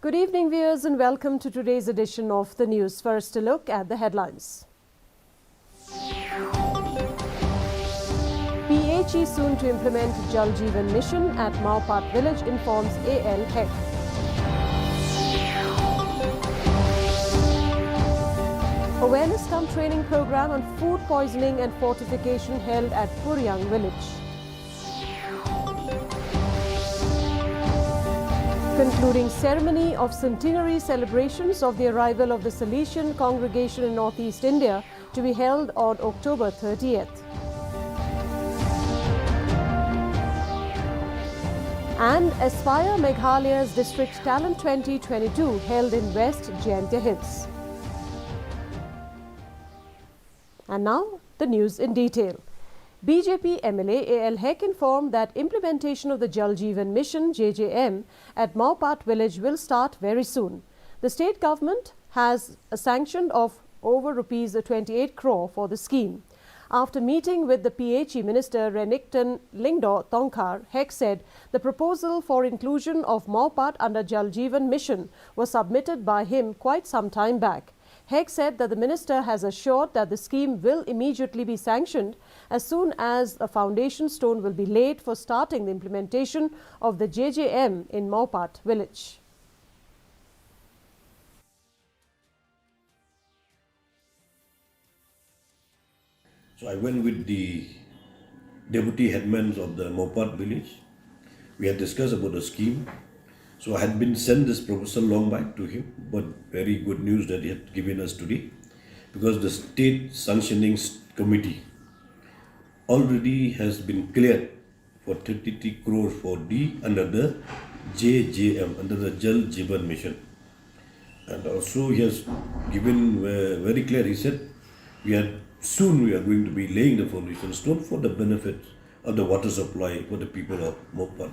Good evening, viewers, and welcome to today's edition of the news. First, a look at the headlines. PHE soon to implement Jal Jeevan Mission at Maupat village, informs AL Hek. Awareness cum training program on food poisoning and fortification held at Puryang village. Concluding ceremony of centenary celebrations of the arrival of the Salesian congregation in Northeast India to be held on October 30th. And Aspire Meghalaya's District Talent 2022 held in West Jaintia Hills. And now, the news in detail. BJP MLA AL Hek informed that implementation of the Jal Jeevan Mission JJM at Maupat village will start very soon. The state government has a sanction of over rupees 28 crore for the scheme. After meeting with the PHE Minister Renington Lingdo Tongkhar, Hek said the proposal for inclusion of Maupat under Jal Jeevan Mission was submitted by him quite some time back. Hek said that the minister has assured that the scheme will immediately be sanctioned as soon as a foundation stone will be laid for starting the implementation of the JJM in Maupat village. So I went with the deputy headmen of the Maupat village. We had discussed about the scheme. So I had been sent this proposal long back to him, but very good news that he had given us today, because the state sanctioning committee already has been cleared for 33 crore for D under the JJM, under the Jal Jeevan Mission. And also he has given very clear, he said, soon we are going to be laying the foundation stone for the benefit of the water supply for the people of Maupat.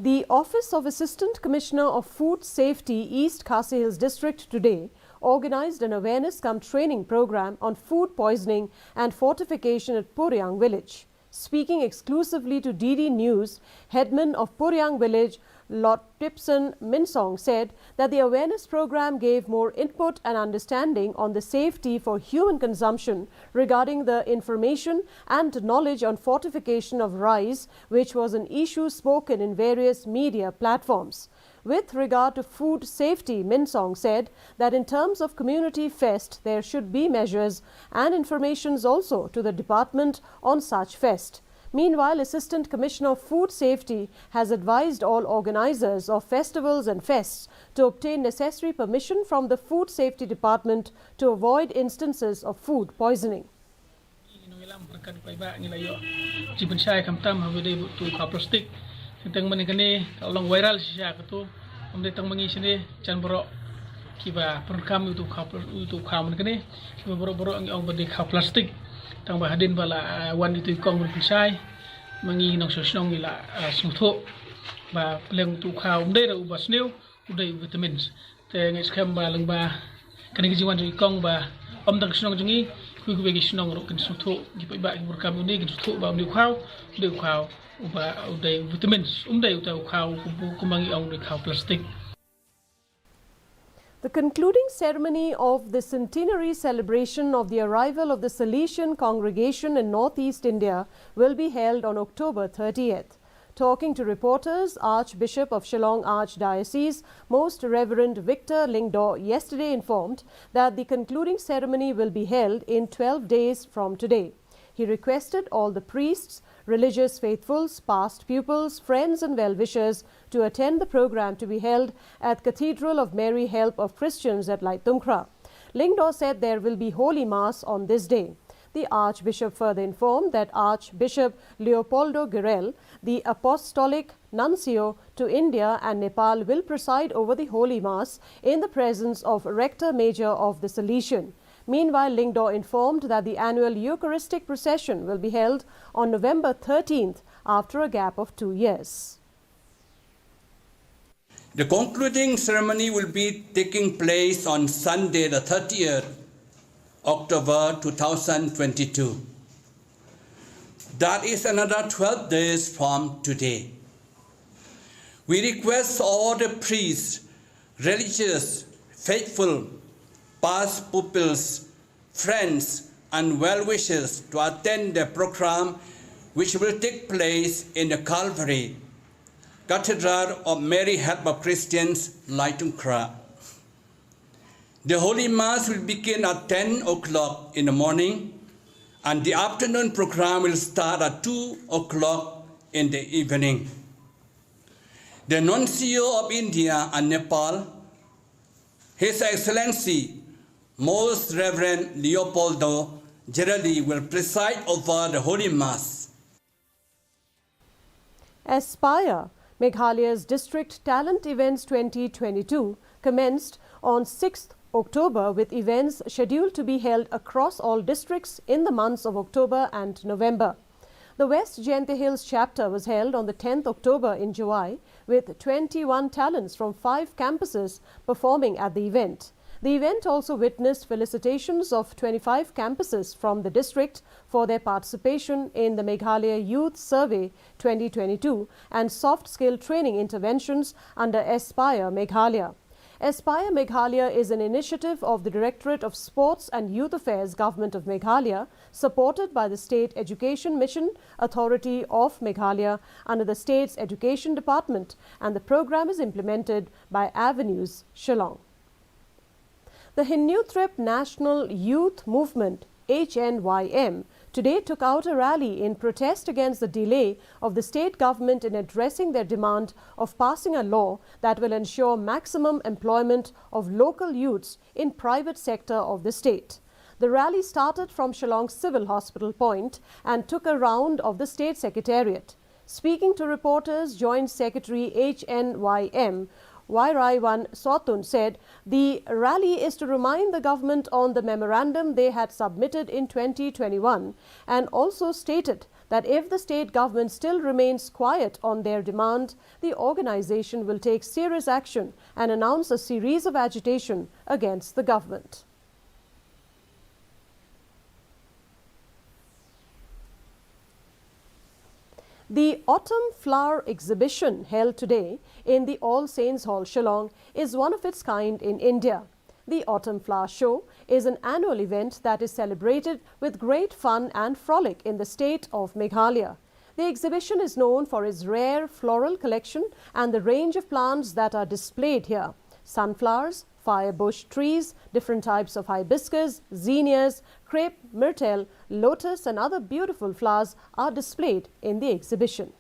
The Office of Assistant Commissioner of Food Safety, East Khasi Hills District today organized an awareness cum training program on food poisoning and fortification at Puryang village. Speaking exclusively to DD News, headman of Puryang village, Lord Tipson Minsong, said that the awareness program gave more input and understanding on the safety for human consumption regarding the information and knowledge on fortification of rice, which was an issue spoken in various media platforms. With regard to food safety, Minsong said that in terms of community fest, there should be measures and informations also to the department on such fest. Meanwhile, Assistant Commissioner of Food Safety has advised all organizers of festivals and fests to obtain necessary permission from the Food Safety Department to avoid instances of food poisoning. Tang bahadin bala wan itu kong bersai mangi nong sosong ila sungtho ba pleng tu khau ndai ra ubas new udai vitamins te ngai skam ba lang ba kani jiwan ji kong ba dang snong jingi ku begi snong ro kan sungtho gi pa ba bur kam ni gi sungtho ba new khau uba udai vitamins udai utau khau ku mangi ong ni khau plastic. The concluding ceremony of the centenary celebration of the arrival of the Salesian congregation in Northeast India will be held on October 30th. Talking to reporters, Archbishop of Shillong Archdiocese, Most Reverend Victor Lingdo, yesterday informed that the concluding ceremony will be held in 12 days from today. He requested all the priests, religious faithfuls, past pupils, friends and well-wishers to attend the program to be held at Cathedral of Mary Help of Christians at Laitungkra. Lingdo said there will be Holy Mass on this day. The Archbishop further informed that Archbishop Leopoldo Guerrero, the Apostolic Nuncio to India and Nepal, will preside over the Holy Mass in the presence of Rector Major of the Salesian. Meanwhile, Lingdo informed that the annual Eucharistic procession will be held on November 13th after a gap of 2 years. The concluding ceremony will be taking place on Sunday, the 30th October 2022. That is another 12 days from today. We request all the priests, religious, faithful, past pupils, friends, and well-wishers to attend the program which will take place in the Calvary Cathedral of Mary Help of Christians, Laitungkra. The Holy Mass will begin at 10 o'clock in the morning, and the afternoon program will start at 2 o'clock in the evening. The Nuncio of India and Nepal, His Excellency, Most Reverend Leopoldo Gerardi, will preside over the Holy Mass. Aspire, Meghalaya's District Talent Events 2022 commenced on 6th October with events scheduled to be held across all districts in the months of October and November. The West Jayante Hills chapter was held on the 10th October in July with 21 talents from 5 campuses performing at the event. The event also witnessed felicitations of 25 campuses from the district for their participation in the Meghalaya Youth Survey 2022 and soft skill training interventions under Aspire Meghalaya. Aspire Meghalaya is an initiative of the Directorate of Sports and Youth Affairs, Government of Meghalaya, supported by the State Education Mission Authority of Meghalaya under the state's Education Department, and the program is implemented by Avenues, Shillong. The Hinuthrip National Youth Movement, HNYM, today took out a rally in protest against the delay of the state government in addressing their demand of passing a law that will ensure maximum employment of local youths in private sector of the state. The rally started from Shillong Civil Hospital Point and took a round of the State Secretariat. Speaking to reporters, Joint Secretary HNYM Wairaiwan Sotun said the rally is to remind the government on the memorandum they had submitted in 2021, and also stated that if the state government still remains quiet on their demand, the organization will take serious action and announce a series of agitation against the government. The Autumn Flower Exhibition held today in the All Saints Hall, Shillong, is one of its kind in India. The Autumn Flower Show is an annual event that is celebrated with great fun and frolic in the state of Meghalaya. The exhibition is known for its rare floral collection and the range of plants that are displayed here: sunflowers, firebush trees, different types of hibiscus, zinnias, crepe, myrtle, lotus and other beautiful flowers are displayed in the exhibition.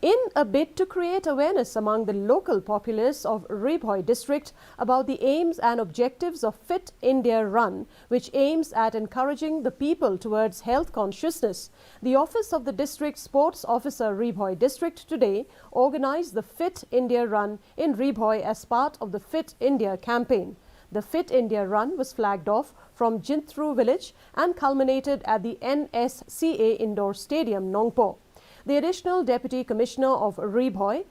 In a bid to create awareness among the local populace of Ribhoi district about the aims and objectives of Fit India Run, which aims at encouraging the people towards health consciousness, the Office of the District Sports Officer, Ribhoi district, today organized the Fit India Run in Ribhoi as part of the Fit India campaign. The Fit India Run was flagged off from Jinthru village and culminated at the NSCA Indoor Stadium, Nongpo. The Additional Deputy Commissioner of Ribhoi,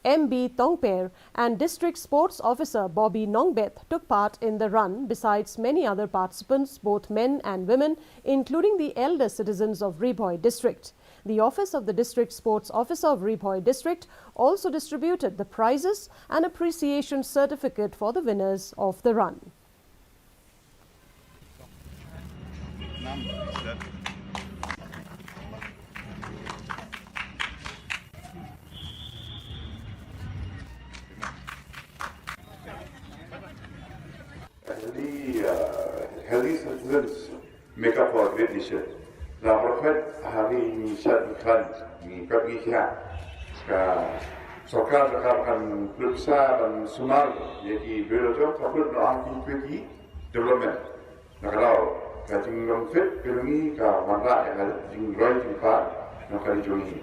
M.B. Tongper, and District Sports Officer Bobby Nongbeth took part in the run, besides many other participants, both men and women, including the elder citizens of Ribhoi district. The Office of the District Sports Officer of Ribhoi district also distributed the prizes and appreciation certificate for the winners of the run. Healthy citizens make up for a great nation. Now, Prophet, hari Syed Khan, pergi sihat. Sokar akan berusaha dan sumar jadi beliau takut doa kita development. Nah kalau kita tinggal fit, pergi ke mana yang tinggal tempat nak kali.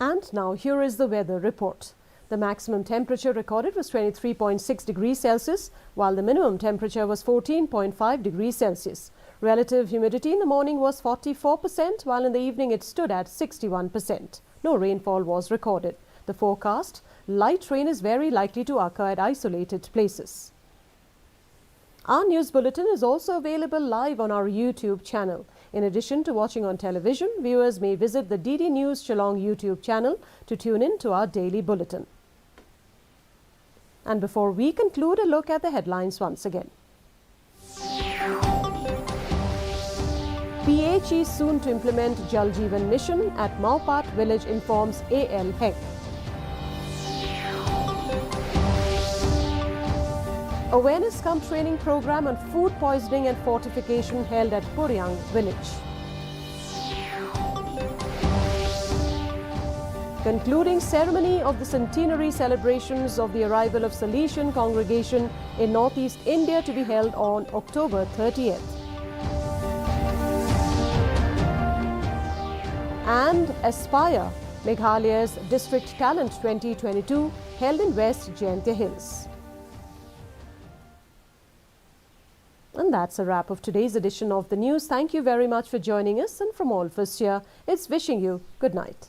And now here is the weather report. The maximum temperature recorded was 23.6 degrees Celsius, while the minimum temperature was 14.5 degrees Celsius. Relative humidity in the morning was 44%, while in the evening it stood at 61%. No rainfall was recorded. The forecast: light rain is very likely to occur at isolated places. Our news bulletin is also available live on our YouTube channel. In addition to watching on television, viewers may visit the DD News Shillong YouTube channel to tune in to our daily bulletin. And before we conclude, a look at the headlines once again. PHE soon to implement Jajjar Mission at Maupat village, informs AL Hek. Awareness cum training program on food poisoning and fortification held at Puryang village. Concluding ceremony of the centenary celebrations of the arrival of Salesian congregation in Northeast India to be held on October 30th. And Aspire, Meghalaya's District Talent 2022 held in West Jaintia Hills. And that's a wrap of today's edition of the news. Thank you very much for joining us, and from all of us here, it's wishing you good night.